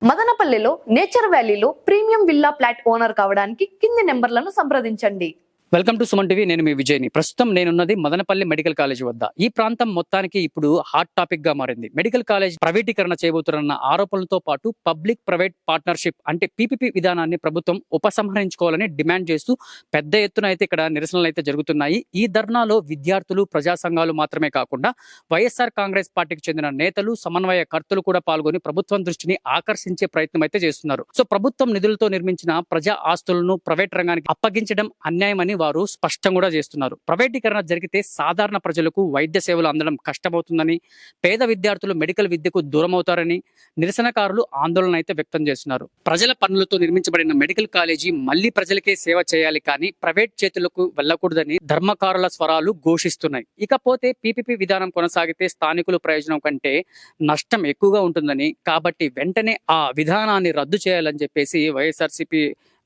మదనపల్లిలో నేచర్ వ్యాలీలో premium villa flat owner కావడానికి కింది నెంబర్లను సంప్రదించండి. Welcome to Suman TV. నేను మీ విజయ్ని. ప్రస్తుతం నేనున్నది మదనపల్లి మెడికల్ కాలేజ్ వద్ద. ఈ ప్రాంతం మొత్తానికి ఇప్పుడు హాట్ టాపిక్ గా మారింది. మెడికల్ కాలేజ్ ప్రైవేటీకరణ చేయబోతున్న ఆరోపణలతో పాటు పబ్లిక్ ప్రైవేట్ పార్ట్నర్షిప్ అంటే పీపీపీ విధానాన్ని ప్రభుత్వం ఉపసంహరించుకోవాలని డిమాండ్ చేస్తూ పెద్ద ఎత్తున అయితే ఇక్కడ నిరసనలు అయితే జరుగుతున్నాయి. ఈ ధర్నాలో విద్యార్థులు, ప్రజా సంఘాలు మాత్రమే కాకుండా వైఎస్ఆర్ కాంగ్రెస్ పార్టీకి చెందిన నేతలు, సమన్వయకర్తలు కూడా పాల్గొని ప్రభుత్వం దృష్టిని ఆకర్షించే ప్రయత్నం అయితే చేస్తున్నారు. సో ప్రభుత్వం నిధులతో నిర్మించిన ప్రజా ఆస్తులను ప్రైవేట్ రంగానికి అప్పగించడం అన్యాయమని వారు స్పష్టం కూడా చేస్తున్నారు. ప్రైవేటీకరణ జరిగితే సాధారణ ప్రజలకు వైద్య సేవలు అందడం కష్టమవుతుందని, పేద విద్యార్థులు మెడికల్ విద్యకు దూరం అవుతారని నిరసనకారులు ఆందోళన అయితే వ్యక్తం చేస్తున్నారు. ప్రజల పన్నులతో నిర్మించబడిన మెడికల్ కాలేజీ మళ్లీ ప్రజలకే సేవ చేయాలి కానీ ప్రైవేట్ చేతులకు వెళ్లకూడదని ధర్మకారుల స్వరాలు ఘోషిస్తున్నాయి. ఇకపోతే పీపీపీ విధానం కొనసాగితే స్థానికుల ప్రయోజనం కంటే నష్టం ఎక్కువగా ఉంటుందని, కాబట్టి వెంటనే ఆ విధానాన్ని రద్దు చేయాలని చెప్పేసి వైఎస్ఆర్సీపీ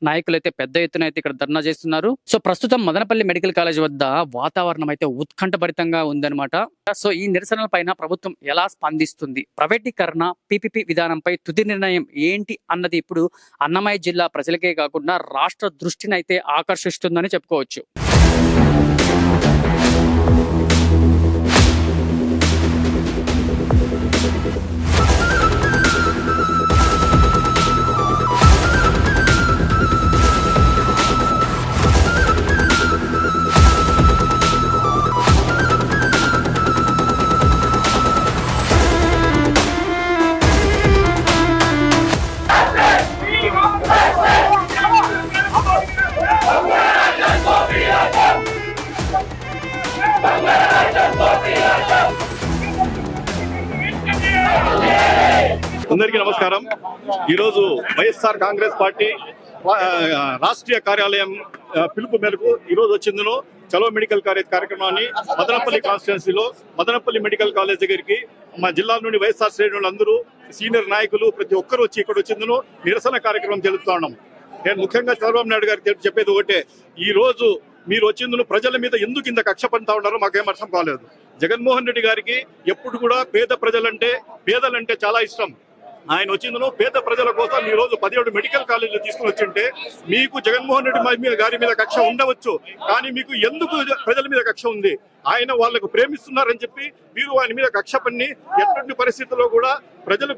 నాయకులు అయితే పెద్ద ఎత్తున అయితే ఇక్కడ ధర్నా చేస్తున్నారు. సో ప్రస్తుతం మదనపల్లి మెడికల్ కాలేజ్ వద్ద వాతావరణం అయితే ఉత్కంఠభరితంగా ఉందన్నమాట. సో ఈ నిరసనల పైన ప్రభుత్వం ఎలా స్పందిస్తుంది, ప్రైవేటీకరణ పీపీపీ విధానంపై తుది నిర్ణయం ఏంటి అన్నది ఇప్పుడు అన్నమయ్య జిల్లా ప్రజలకే కాకుండా రాష్ట్ర దృష్టిని అయితే ఆకర్షిస్తుందని చెప్పుకోవచ్చు. అందరికీ నమస్కారం. ఈరోజు వైఎస్ఆర్ కాంగ్రెస్ పార్టీ రాష్ట్రీయ కార్యాలయం పిలుపు మేరకు ఈరోజు వచ్చిందను చలో మెడికల్ కాలేజ్ కార్యక్రమాన్ని మదనపల్లి కాన్స్టిట్యున్సీలో మదనపల్లి మెడికల్ కాలేజ్ దగ్గరికి మా జిల్లా నుండి వైఎస్ఆర్ శ్రేణులు అందరూ, సీనియర్ నాయకులు ప్రతి ఒక్కరు వచ్చి ఇక్కడ వచ్చిందను నిరసన కార్యక్రమం జరుపుతా ఉన్నాం. నేను ముఖ్యంగా చంద్రబాబు నాయుడు గారికి చెప్పేది ఒకటే, ఈ రోజు మీరు వచ్చిందును ప్రజల మీద ఎందుకు ఇంత కక్ష పండుతా ఉన్నారో మాకేం అర్థం కాలేదు. జగన్మోహన్ రెడ్డి గారికి ఎప్పుడు కూడా పేదలంటే చాలా ఇష్టం. ఆయన వచ్చిందను పేద ప్రజల కోసం ఈ రోజు 17 మెడికల్ కాలేజీలు తీసుకుని వచ్చింటే మీకు జగన్మోహన్ రెడ్డి గారి మీద కక్ష ఉండవచ్చు, కానీ మీకు ఎందుకు ప్రజల మీద కక్ష ఉంది? ఆయన వాళ్ళకు ప్రేమిస్తున్నారని చెప్పి మీరు ఆయన మీద కక్ష పన్ని ఎటువంటి పరిస్థితుల్లో కూడా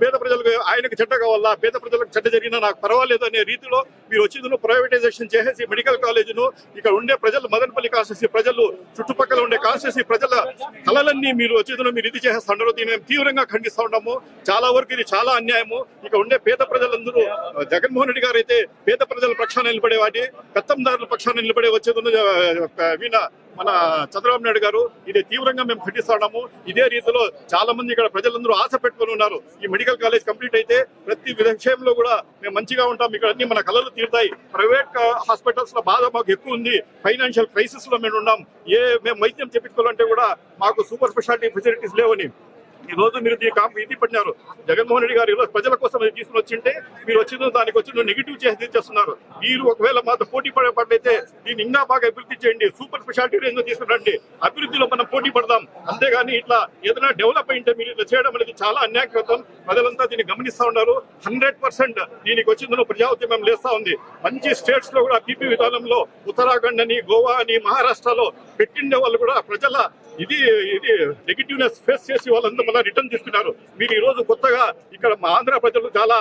పేద ప్రజలకు ఆయనకు చెడ్డ కావాలా, పేద ప్రజలకు చెడ్డ జరిగినా నాకు పర్వాలేదు అనే రీతిలో మీరు వచ్చిందను ప్రైవేటైజేషన్ చేసేసి మెడికల్ కాలేజీను ఇక్కడ ఉండే ప్రజలు, మదనపల్లి కాన్స్టిట్యున్సీ ప్రజలు, చుట్టుపక్కల ఉండే కాన్స్టిట్యున్సీ ప్రజల కళలన్నీ మీరు వచ్చిందను మీరు ఇది చేసేస్తున్నారు. దీన్ని మేము తీవ్రంగా ఖండిస్తూ ఉన్నాము. చాలా వరకు ఇది చాలా అన్యాయము. ఇక్కడ ఉండే పేద ప్రజలందరూ, జగన్మోహన్ రెడ్డి గారు అయితే పేద ప్రజల పక్షాన నిలబడేవాడి, పెత్తందారుల పక్షాన నిలబడే వచ్చేది మన చంద్రబాబు నాయుడు గారు. ఇది తీవ్రంగా మేము ఖండిస్తున్నాము. ఇదే రీతిలో చాలా మంది ఇక్కడ ప్రజలందరూ ఆశ పెట్టుకుని ఉన్నారు. ఈ మెడికల్ కాలేజ్ కంప్లీట్ అయితే ప్రతి విషయంలో కూడా మేము మంచిగా ఉంటాం, ఇక్కడ అన్ని మన కళలు తీరుతాయి. ప్రైవేట్ హాస్పిటల్స్ లో బాధ మాకు ఎక్కువ ఉంది. ఫైనాన్షియల్ క్రైసిస్ లో మేము ఉన్నాం. మేము వైద్యం చేయించుకోవాలంటే కూడా మాకు సూపర్ స్పెషాలిటీ ఫెసిలిటీస్ లేవని ఈ రోజు మీరు ఇది పడినారు. జగన్మోహన్ రెడ్డి గారు ఈరోజు ప్రజల కోసం తీసుకుని వచ్చింటే మీరు వచ్చిన దానికి వచ్చి నెగిటివ్ చేసి చేస్తున్నారు. మీరు ఒకవేళ మాతో పోటీ పడేపట్లయితే దీన్ని ఇంకా బాగా అభివృద్ధి చేయండి, సూపర్ స్పెషాలిటీ రేంజ్ తీసుకురండి, అభివృద్ధిలో మనం పోటీ పడదాం. అంతేగాని ఇట్లా ఏదైనా డెవలప్ అయింటే మీరు ఇట్లా చేయడం అనేది చాలా అన్యాయకృతం. ప్రజలంతా దీన్ని గమనిస్తా ఉన్నారు. 100% దీనికి వచ్చిందో ప్రజాఉద్యమం లేస్తా ఉంది. మంచి స్టేట్స్ లో కూడా పీపీ విధానంలో ఉత్తరాఖండ్ అని, గోవా అని, మహారాష్ట్రలో పెట్టిండే వాళ్ళు కూడా ప్రజల ఇది నెగిటివ్నెస్ ఫేస్ చేసి వాళ్ళంతా మళ్ళీ రిటర్న్ తీసుకున్నారు. మీరు ఈ రోజు కొత్తగా ఇక్కడ మా ఆంధ్ర ప్రజలు చాలా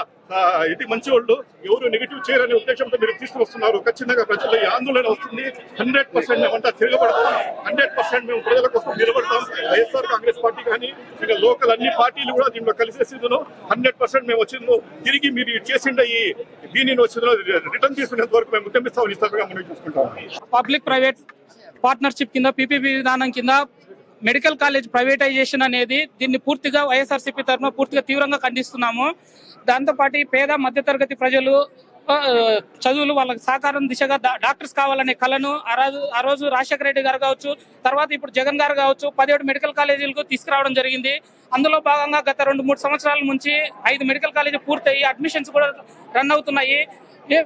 ఇది మంచి వాళ్ళు, ఎవరు నెగిటివ్ చేయరనే ఉద్దేశంతో మీరు తీసుకువస్తున్నారు. ఖచ్చితంగా ప్రజల్లో ఈ ఆందోళన వస్తుంది. 100% మేమంతా తిరగబడతాం. 100% మేము ప్రజల కోసం నిలబడతాం. వైఎస్ఆర్ కాంగ్రెస్ పార్టీ కానీ ఇక లోకల్ అన్ని పార్టీలు కూడా దీంట్లో కలిసేసిందో 100% మేము వచ్చిందో తిరిగి మీరు చేసిండే ఈ దీనిని వచ్చిందో రిటర్న్ తీసుకునేంత వరకు మేము ఉద్యమిస్తామని ఇస్తారుగా మనం చూసుకుంటాం. పబ్లిక్ ప్రైవేట్ పార్ట్నర్షిప్ కింద పీపీపీ విధానం కింద మెడికల్ కాలేజ్ ప్రైవేటైజేషన్ అనేది దీన్ని పూర్తిగా వైఎస్ఆర్సీపీ తరఫున పూర్తిగా తీవ్రంగా ఖండిస్తున్నాము. దాంతోపాటు పేద మధ్యతరగతి ప్రజలు చదువులు వాళ్ళకి సహకారం దిశగా డాక్టర్స్ కావాలనే కళను ఆ రోజు రాజశేఖర రెడ్డి గారు కావచ్చు, తర్వాత ఇప్పుడు జగన్ గారు కావచ్చు 17 మెడికల్ కాలేజీలకు తీసుకురావడం జరిగింది. అందులో భాగంగా గత 2-3 సంవత్సరాల నుంచి 5 మెడికల్ కాలేజీ పూర్తయి అడ్మిషన్స్ కూడా రన్ అవుతున్నాయి.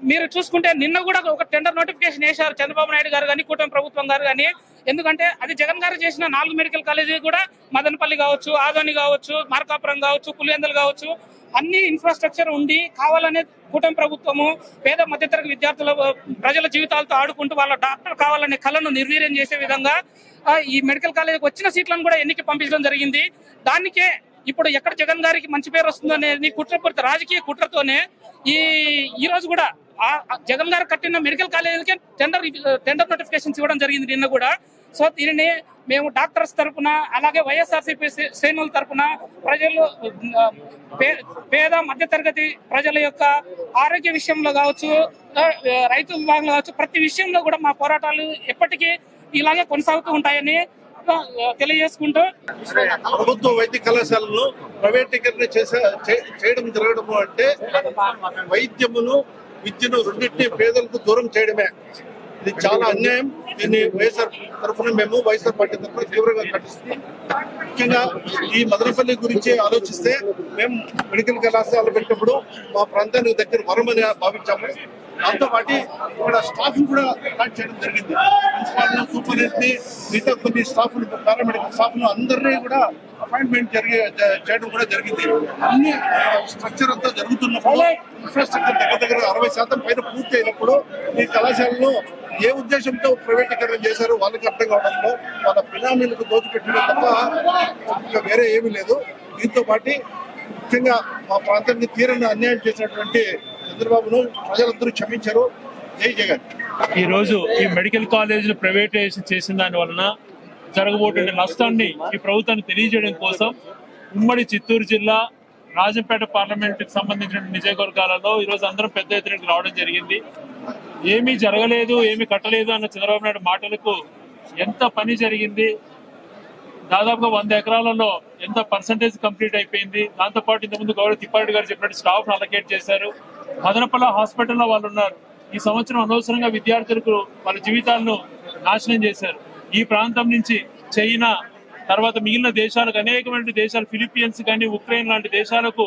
మీరు చూసుకుంటే నిన్న కూడా ఒక టెండర్ నోటిఫికేషన్ వేశారు చంద్రబాబు నాయుడు గారు కానీ కూటమి ప్రభుత్వం గారు కానీ. ఎందుకంటే అది జగన్ గారు చేసిన 4 మెడికల్ కాలేజీ కూడా మదనపల్లి కావచ్చు, ఆదోని కావచ్చు, మార్కాపురం కావచ్చు, పులివెందులు కావచ్చు అన్ని ఇన్ఫ్రాస్ట్రక్చర్ ఉండి కావాలనే కూటమి ప్రభుత్వము పేద మధ్యతరగతి విద్యార్థుల ప్రజల జీవితాలతో ఆడుకుంటూ వాళ్ళ డాక్టర్ కావాలనే కళను నిర్వీర్యం చేసే విధంగా ఈ మెడికల్ కాలేజీకి వచ్చిన సీట్లను కూడా ఎన్నిక పంపించడం జరిగింది. దానికే ఇప్పుడు ఎక్కడ జగన్ గారికి మంచి పేరు వస్తుందనేది కుట్రపూరిత రాజకీయ కుట్రతోనే ఈ రోజు కూడా జగన్ గారు కట్టిన మెడికల్ కాలేజీలకే టెండర్ నోటిఫికేషన్స్ ఇవ్వడం జరిగింది నిన్న కూడా. సో దీనిని మేము డాక్టర్స్ తరఫున అలాగే వైఎస్ఆర్సీపీ శ్రేణుల తరఫున ప్రజలు పేద మధ్యతరగతి ప్రజల యొక్క ఆరోగ్య విషయంలో కావచ్చు, రైతు విభాగంలో కావచ్చు, ప్రతి విషయంలో కూడా మా పోరాటాలు ఎప్పటికీ ఇలాగే కొనసాగుతూ ఉంటాయని తెలియజేసుకుంటూ ప్రభుత్వ వైద్య కళాశాలను ప్రైవేటీకరణ చేయడం జరగడము అంటే వైద్యమును విద్యను రెండింటినీ పేదలకు దూరం చేయడమే. ఇది చాలా అన్యాయం. దీన్ని వైఎస్ఆర్ తరఫున మేము వైఎస్ఆర్ పార్టీ తరఫున తీవ్రంగా ఖండిస్తున్నాం. ముఖ్యంగా ఈ మదనపల్లి గురించి ఆలోచిస్తే మేము మెడికల్ కళాశాల పెట్టినప్పుడు మా ప్రాంతానికి దగ్గర వరమని భావించాము. దాంతో పాటు ఇక్కడ స్టాఫ్ కూడా అపాయింట్ చేయడం జరిగింది. ప్రిన్సిపాల్ సూపరింటెండెంట్ మిగతా కొన్ని స్టాఫ్ పారామెడికల్ స్టాఫ్ అందరినీ కూడా అపాయింట్మెంట్ చేయడం కూడా జరిగింది. అన్ని స్ట్రక్చర్ అంతా జరుగుతున్నప్పుడు ఇన్ఫ్రాస్ట్రక్చర్ దగ్గర 60% పైన పూర్తి అయినప్పుడు ఈ కళాశాలను ఏ ఉద్దేశంతో ప్రైవేటీకరణ చేశారో వాళ్ళకి అర్థం కావడంలో వాళ్ళ బినామీలకు దోచిపెట్టడం తప్ప ఇంకా వేరే ఏమీ లేదు. దీంతో పాటు ముఖ్యంగా మా ప్రాంతానికి తీరని అన్యాయం చేసినటువంటి చంద్రబాబును ప్రజలందరూ క్షమించారు. జై జగన్. ఈ రోజు ఈ మెడికల్ కాలేజీలు ప్రైవేటైజేషన్ చేసిన దాని వలన జరగబోతున్న నష్టాన్ని ఈ ప్రభుత్వాన్ని తెలియజేయడం కోసం ఉమ్మడి చిత్తూరు జిల్లా రాజంపేట పార్లమెంట్ కి సంబంధించిన నియోజకవర్గాలలో ఈ రోజు అందరం పెద్ద ఎత్తున రావడం జరిగింది. ఏమీ జరగలేదు, ఏమీ కట్టలేదు అన్న చంద్రబాబు నాయుడు మాటలకు ఎంత పని జరిగింది, దాదాపుగా 100 ఎకరాలలో ఎంత పర్సంటేజ్ కంప్లీట్ అయిపోయింది. దాంతోపాటు ఇంతకుముందు గౌరవ తిప్పారెడ్డి గారు చెప్పినట్టు స్టాఫ్ అలకేట్ చేశారు. మదనపల్లి హాస్పిటల్లో వాళ్ళు ఉన్నారు. ఈ సంవత్సరం అనవసరంగా విద్యార్థులకు వాళ్ళ జీవితాలను నాశనం చేశారు. ఈ ప్రాంతం నుంచి చైనా తర్వాత మిగిలిన దేశాలకు అనేకమైన దేశాలు ఫిలిప్పీన్స్ కానీ ఉక్రెయిన్ లాంటి దేశాలకు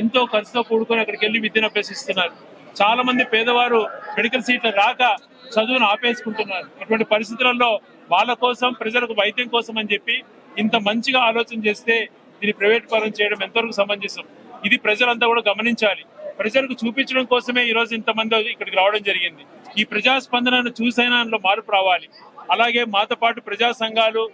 ఎంతో ఖర్చుతో కూడుకొని అక్కడికి వెళ్ళి విద్యను అభ్యసిస్తున్నారు. చాలా మంది పేదవారు మెడికల్ సీట్లు రాక చదువును ఆపేసుకుంటున్నారు. అటువంటి పరిస్థితులలో వాళ్ళ కోసం ప్రజలకు వైద్యం కోసం అని చెప్పి ఇంత మంచిగా ఆలోచన చేస్తే దీన్ని ప్రైవేట్ పరం చేయడం ఎంతవరకు సమంజసం? ఇది ప్రజలంతా కూడా గమనించాలి. ప్రజలకు చూపించడం కోసమే ఈ రోజు ఇంతమంది ఇక్కడికి రావడం జరిగింది. ఈ ప్రజాస్పందనను చూసైనా అందులో మార్పు రావాలి. అలాగే మాతో పాటు ప్రజా సంఘాలు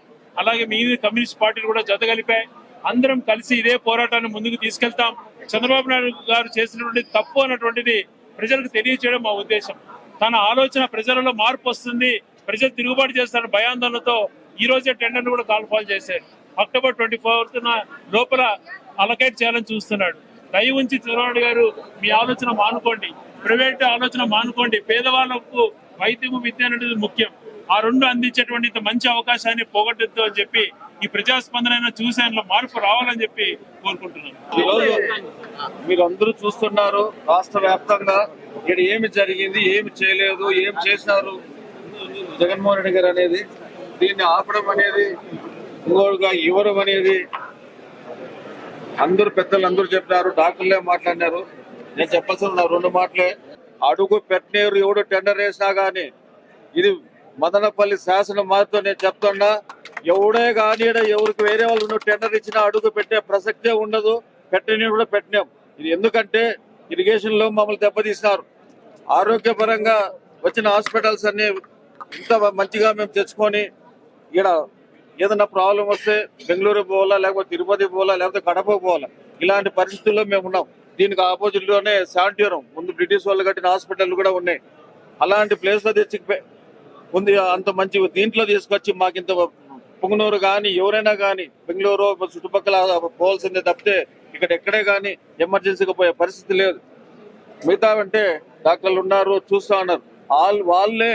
అలాగే మిగిలిన కమ్యూనిస్ట్ పార్టీలు కూడా జతగలిపాయి. అందరం కలిసి ఇదే పోరాటాన్ని ముందుకు తీసుకెళ్తాం. చంద్రబాబు నాయుడు గారు చేసినటువంటి తప్పు అన్నటువంటిది ప్రజలకు తెలియజేయడం మా ఉద్దేశం. తన ఆలోచన ప్రజలలో మార్పు వస్తుంది, ప్రజలు తిరుగుబాటు చేస్తారన్న భయాందోళనతో ఈ రోజే టెండర్ను కూడా కాల్ఫాల్ చేశారు. అక్టోబర్ 24న లోపల అలకేట్ చేయాలని చూస్తున్నాడు. దయ ఉంచి చంద్రబాబు గారు మీ ఆలోచన మానుకోండి, ప్రైవేట్ ఆలోచన మానుకోండి. పేదవాళ్లకు వైద్యము విద్య అనేది ముఖ్యం. ఆ రెండు అందించేటువంటి ఇంత మంచి అవకాశాన్ని పోగొట్టద్దు అని చెప్పి ఈ ప్రజాస్పందన చూసి అందులో మార్పు రావాలని చెప్పి కోరుకుంటున్నాను. ఈరోజు మీరందరూ చూస్తున్నారు రాష్ట్ర వ్యాప్తంగా ఇక్కడ ఏమి జరిగింది, ఏమి చేయలేదు, ఏం చేసినారు జగన్మోహన్ రెడ్డి గారు అనేది, దీన్ని ఆపడం అనేది, ఇంకోటిగా ఇవ్వడం అనేది అందరూ పెద్దలు అందరూ చెప్పినారు, డాక్టర్లే మాట్లాడినారు. నేను చెప్పాల్సిన 2 మాటలే. అడుగు పెట్టినారు ఎవడు టెండర్ వేసినా గానీ ఇది మదనపల్లి శాసన మాతో నేను చెప్తున్నా, ఎవడే కానీ ఎవరికి వేరే వాళ్ళు టెండర్ ఇచ్చినా అడుగు పెట్టే ప్రసక్తే ఉండదు. పెట్టని కూడా పెట్టినాం. ఇది ఎందుకంటే ఇరిగేషన్ లో మమ్మల్ని దెబ్బతీసినారు. ఆరోగ్యపరంగా వచ్చిన హాస్పిటల్స్ అన్ని ఇంత మంచిగా మేము తెచ్చుకొని ఇక్కడ ఏదైనా ప్రాబ్లం వస్తే బెంగళూరు పోవాలా, లేకపోతే తిరుపతి పోవాలా, లేకపోతే కడప పోవాలా, ఇలాంటి పరిస్థితుల్లో మేము ఉన్నాం. దీనికి ఆపోజిట్ లోనే శాంట్యూరం ముందు బ్రిటిష్ వాళ్ళు కట్టిన హాస్పిటల్ కూడా ఉన్నాయి. అలాంటి ప్లేస్ లో తెచ్చి ఉంది. అంత మంచి దీంట్లో తీసుకొచ్చి మాకు ఇంత పుంగనూరు కానీ ఎవరైనా కానీ బెంగళూరు చుట్టుపక్కల పోవాల్సిందే తప్పితే ఇక్కడ ఎక్కడే కానీ ఎమర్జెన్సీగా పోయే పరిస్థితి లేదు. మిగతా అంటే డాక్టర్లు ఉన్నారు, చూస్తా ఉన్నారు. వాళ్ళే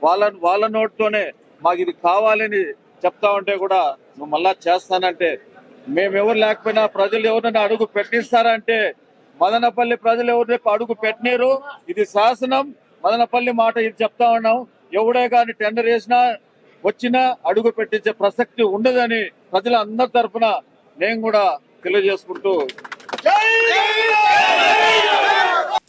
వాళ్ళ నోట్తోనే మాకు ఇది కావాలని చెప్తా ఉంటే కూడా నువ్వు మళ్ళా చేస్తానంటే మేమెవరు లేకపోయినా ప్రజలు ఎవరైనా అడుగు పెట్టిస్తారంటే మదనపల్లి ప్రజలు ఎవరు అడుగు పెట్టినారు. ఇది శాసనం, మదనపల్లి మాట ఇది చెప్తా ఉన్నాం. ఎవడే కానీ టెండర్ వేసినా వచ్చినా అడుగు పెట్టించే ప్రసక్తి ఉండదని ప్రజలందరి తరఫున నేను కూడా తెలియజేసుకుంటూ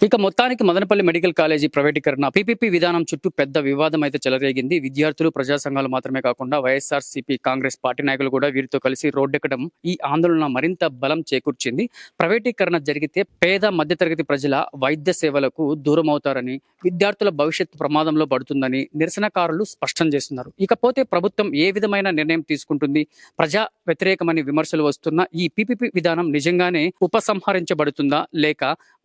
ఇక మొత్తానికి మదనపల్లి మెడికల్ కాలేజీ ప్రైవేటీకరణ పీపీపీ విధానం చుట్టూ పెద్ద వివాదం అయితే చెలరేగింది. విద్యార్థులు, ప్రజా సంఘాలు మాత్రమే కాకుండా వైఎస్ఆర్సీపీ, కాంగ్రెస్ పార్టీ నాయకులు కూడా వీరితో కలిసి రోడ్డెక్కడం ఈ ఆందోళన మరింత బలం చేకూర్చింది. ప్రైవేటీకరణ జరిగితే పేద మధ్యతరగతి ప్రజల వైద్య సేవలకు దూరం అవుతారని, విద్యార్థుల భవిష్యత్తు ప్రమాదంలో పడుతుందని నిరసనకారులు స్పష్టం చేస్తున్నారు. ఇకపోతే ప్రభుత్వం ఏ విధమైన నిర్ణయం తీసుకుంటుంది? ప్రజా వ్యతిరేకమని విమర్శలు వస్తున్న ఈ పీపీపీ విధానం నిజంగానే ఉపసంహరించబడుతుందా లేక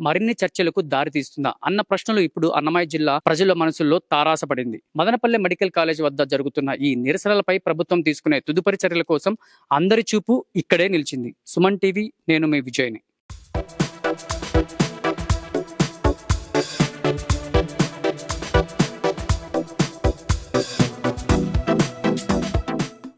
మరిన్ని చర్చలకు దారితీస్తుందా అన్న ప్రశ్నలు ఇప్పుడు అన్నమయ్య జిల్లా ప్రజల మనసుల్లో తారాసపడింది. మదనపల్లె మెడికల్ కాలేజ్ వద్ద జరుగుతున్న ఈ నిరసనలపై ప్రభుత్వం తీసుకునే తదుపరి చర్యల కోసం అందరి చూపు ఇక్కడే నిలిచింది. సుమన్ టీవీ, నేను మీ విజయ్ని.